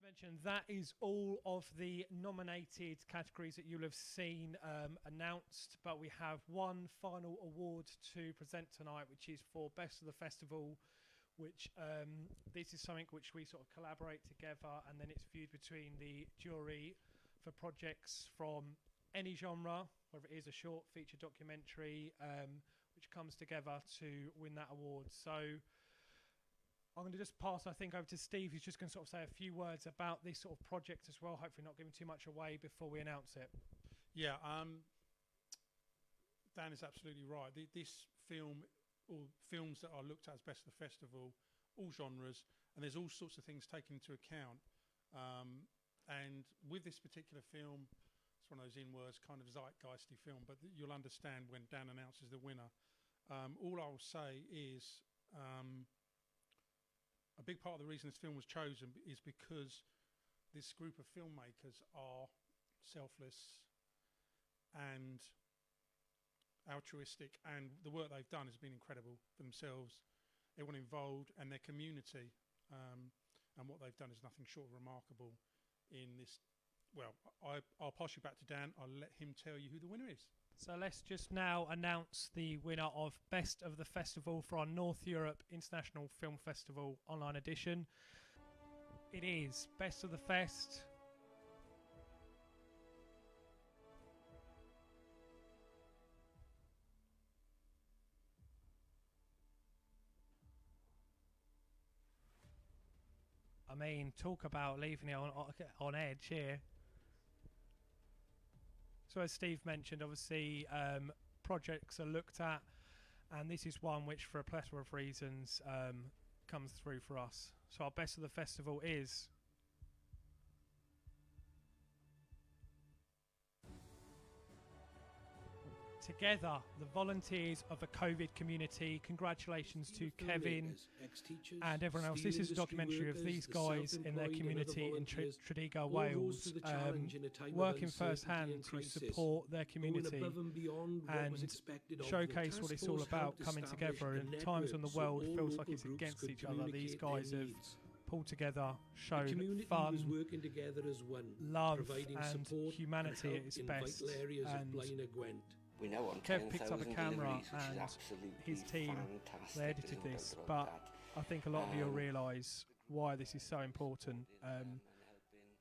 Mentioned that is all of the nominated categories that you'll have seen announced, but we have one final award to present tonight, which is for Best of the Festival, which this is something which we sort of collaborate together, and then it's viewed between the jury for projects from any genre, whether it is a short feature documentary, which comes together to win that award. So I'm going to just pass, I think, over to Steve, who's just going to sort of say a few words about this sort of project as well, hopefully not giving too much away before we announce it. Yeah, Dan is absolutely right. This film, or films that are looked at as Best of the Festival, all genres, and there's all sorts of things taken into account. And with this particular film, it's one of those in-words kind of zeitgeisty film, but you'll understand when Dan announces the winner. All I will say is a big part of the reason this film was chosen is because this group of filmmakers are selfless and altruistic, and the work they've done has been incredible for themselves, everyone involved, and their community. And what they've done is nothing short of remarkable in this. Well, I'll pass you back to Dan. I'll let him tell you who the winner is. So let's just now announce the winner of Best of the Festival for our North Europe International Film Festival online edition. It is Best of the Fest. I mean, talk about leaving it on edge here. So as Steve mentioned, obviously projects are looked at, and this is one which for a plethora of reasons comes through for us. So our Best of the Festival is Together, the volunteers of the COVID community. Congratulations to Kevin and everyone else. This is a documentary of these guys in their community in Tredegar, Wales, working firsthand to support their community and showcase what it's all about, coming together in times when the world feels like it's against each other. These guys have pulled together, shown fun, love and humanity at its best. And we know on Kev picked up a camera and his team, fantastic. they edited this, but I think a lot of you will realise why this is so important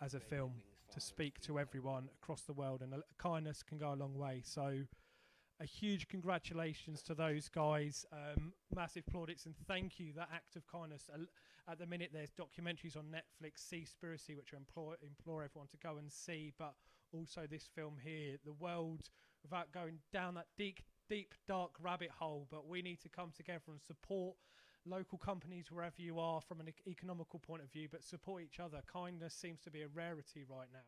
as a film, to speak to everyone across the world, and kindness can go a long way. So a huge congratulations to those guys, massive plaudits, and thank you, that act of kindness. At the minute there's documentaries on Netflix, Seaspiracy, which I implore everyone to go and see, but also this film here, the world, without going down that deep dark rabbit hole, but we need to come together and support local companies wherever you are from an economical point of view, but support each other. Kindness seems to be a rarity right now.